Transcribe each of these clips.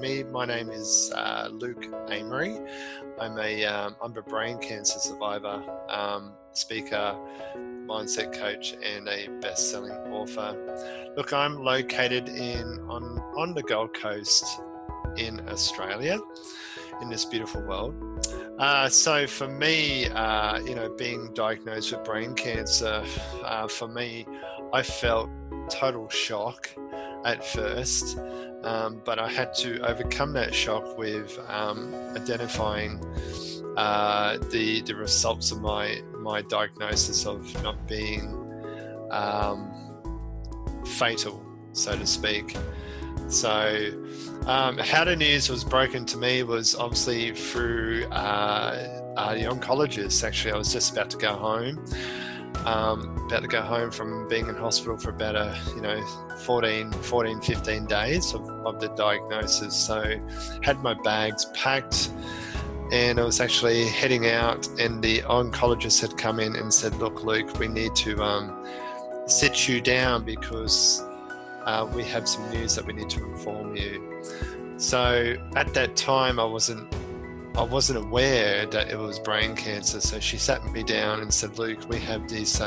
me. My name is Luke Amery. I'm a brain cancer survivor, speaker, mindset coach, and a best-selling author. Look, I'm located on the Gold Coast in Australia, in this beautiful world. So for me, being diagnosed with brain cancer, for me, I felt total shock at first, but I had to overcome that shock with identifying the results of my diagnosis of not being fatal, so to speak. So how the news was broken to me was obviously through the oncologist. Actually, I was just about to go home. From being in hospital for about 14, 15 days of the diagnosis. So had my bags packed and I was actually heading out, and the oncologist had come in and said, look, Luke, we need to sit you down because we have some news that we need to inform you. So at that time I wasn't aware that it was brain cancer. So she sat me down and said, Luke, we have this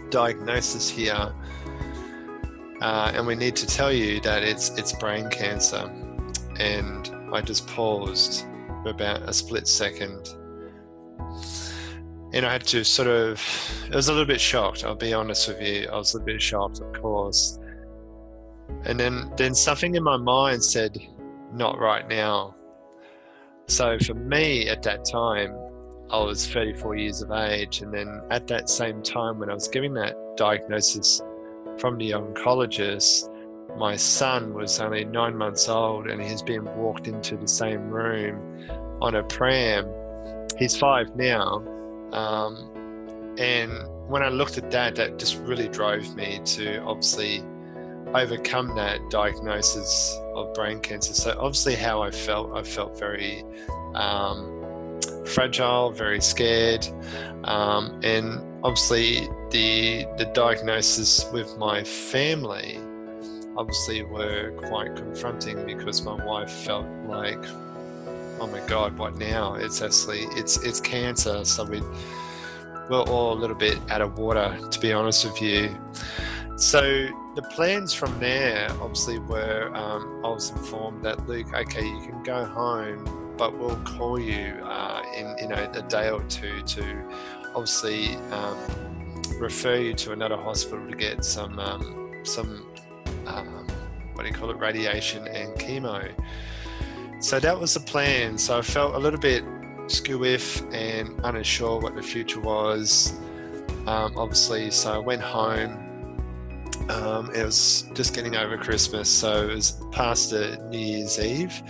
diagnosis here, and we need to tell you that it's brain cancer. And I just paused for about a split second, and I had to I was a little bit shocked, I'll be honest with you. I was a little bit shocked, of course. And then something in my mind said, not right now. So for me at that time, I was 34 years of age. And then at that same time when I was giving that diagnosis from the oncologist, my son was only 9 months old and he's been walked into the same room on a pram. He's 5 now. And when I looked at that just really drove me to obviously overcome that diagnosis of brain cancer. So obviously how I felt very fragile, very scared, and obviously the diagnosis with my family obviously were quite confronting, because my wife felt like, oh my God, what now? It's cancer. So we're all a little bit out of water, to be honest with you. So the plans from there obviously were, I was informed that, Luke, okay, you can go home, but we'll call you in a day or two to obviously refer you to another hospital to get some radiation and chemo. So that was the plan. So I felt a little bit skew-if and unsure what the future was, obviously. So I went home. It was just getting over Christmas, so it was past the New Year's Eve.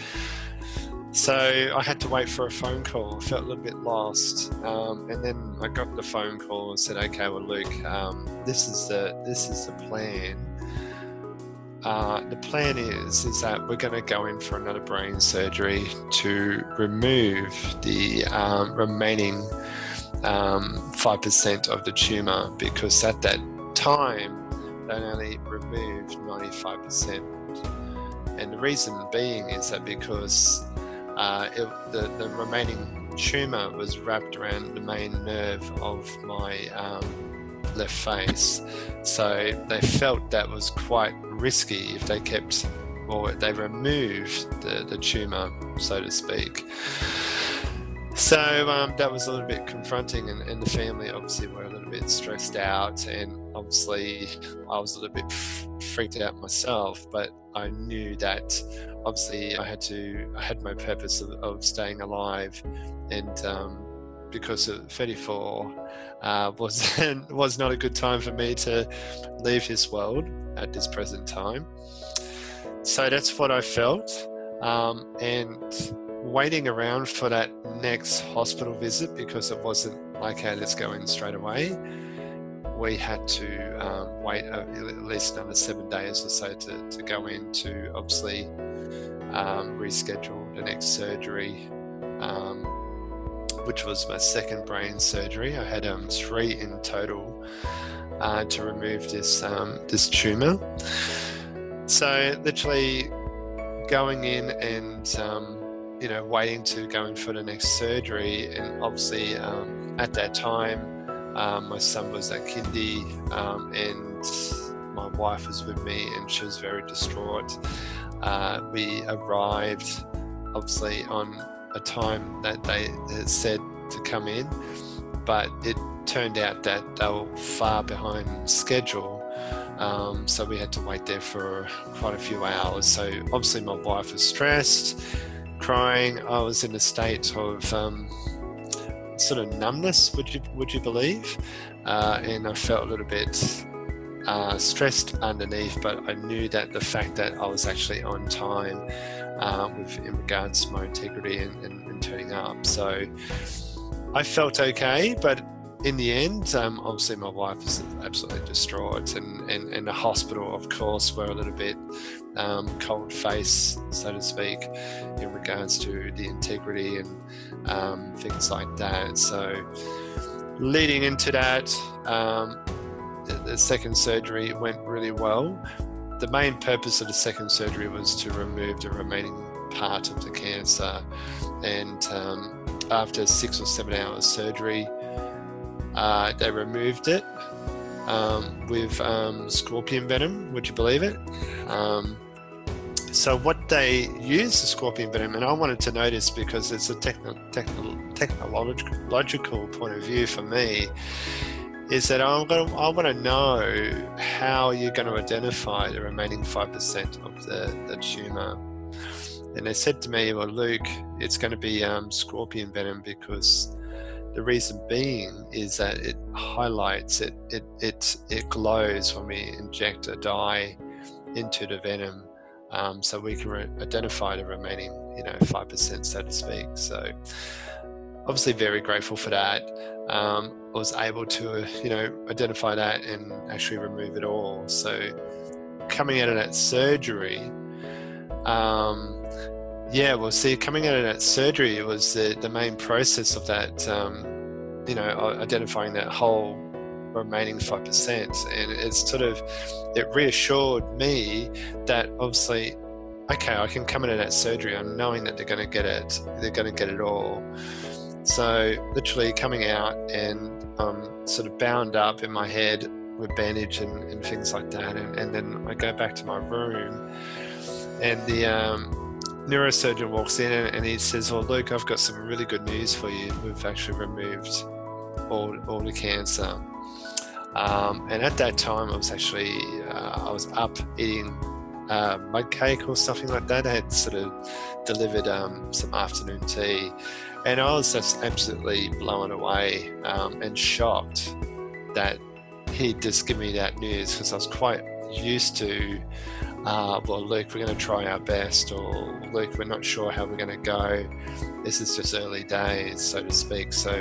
So I had to wait for a phone call. I felt a little bit lost, and then I got the phone call and said, "Okay, well, Luke, this is the plan. The plan is that we're going to go in for another brain surgery to remove the remaining 5% of the tumor, because at that time they only removed 95%. And the reason being is that because the remaining tumor was wrapped around the main nerve of my left face. So they felt that was quite risky if they kept, or they removed the tumor, so to speak. So that was a little bit confronting, and the family obviously were a little bit stressed out, and obviously I was a little bit freaked out myself, but I knew that obviously I had my purpose of staying alive, and because of 34 was not a good time for me to leave this world at this present time. So that's what I felt, and waiting around for that next hospital visit, because it wasn't like, hey, let's go in straight away. We had to wait at least another 7 days or so to go in to obviously reschedule the next surgery, which was my second brain surgery. I had 3 in total to remove this tumor. So literally going in and waiting to go in for the next surgery, and obviously at that time my son was at kindy, and my wife was with me, and she was very distraught. We arrived obviously on a time that they said to come in, but it turned out that they were far behind schedule, so we had to wait there for quite a few hours. So obviously my wife was stressed, crying. I was in a state of sort of numbness, would you believe, and I felt a little bit stressed underneath, but I knew that the fact that I was actually on time in regards to my integrity and turning up. So I felt okay, but in the end, obviously my wife was absolutely distraught, and the hospital, of course, were a little bit cold face, so to speak, in regards to the integrity and things like that. So leading into that, the second surgery went really well. The main purpose of the second surgery was to remove the remaining part of the cancer, and after 6 or 7 hours surgery, they removed it with scorpion venom, would you believe it? So what they used the scorpion venom, and I wanted to know this because it's a technological point of view for me, is that I want to know how you're going to identify the remaining 5% of the tumour. And they said to me, well, Luke, it's going to be scorpion venom, because the reason being is that it highlights, it glows when we inject a dye into the venom, so we can identify the remaining 5%, so to speak. So obviously very grateful for that. I was able to identify that and actually remove it all. So coming out of that surgery, coming out of that surgery, it was the main process of that, identifying that whole remaining 5%, and it reassured me that obviously, okay, I can come into that surgery, I'm knowing that they're going to get it all. So literally coming out and sort of bound up in my head with bandage and things like that, and then I go back to my room, and the neurosurgeon walks in and he says, well, Luke, I've got some really good news for you. We've actually removed all the cancer. And at that time, I was actually I was up eating mud cake or something like that. I had sort of delivered some afternoon tea, and I was just absolutely blown away and shocked that he'd just give me that news, because I was quite used to well, Luke, we're going to try our best, or Luke, we're not sure how we're going to go. This is just early days, so to speak. So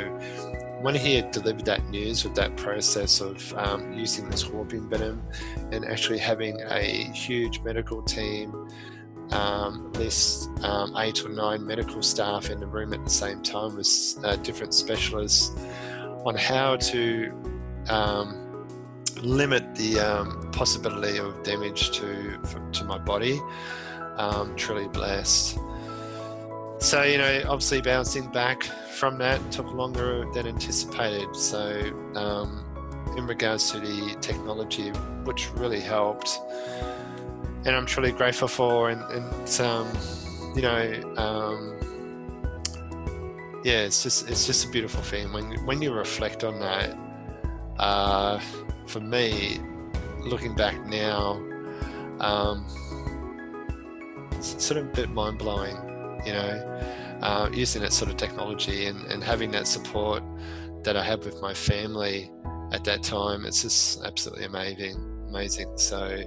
when he had delivered that news with that process of using the scorpion venom and actually having a huge medical team, at least 8 or 9 medical staff in the room at the same time with different specialists on how to limit the possibility of damage to my body. Truly blessed. So, obviously bouncing back from that took longer than anticipated. So in regards to the technology, which really helped, and I'm truly grateful for, it's just a beautiful thing when you reflect on that. For me, looking back now, it's sort of a bit mind-blowing, using that sort of technology and having that support that I had with my family at that time. It's just absolutely amazing. So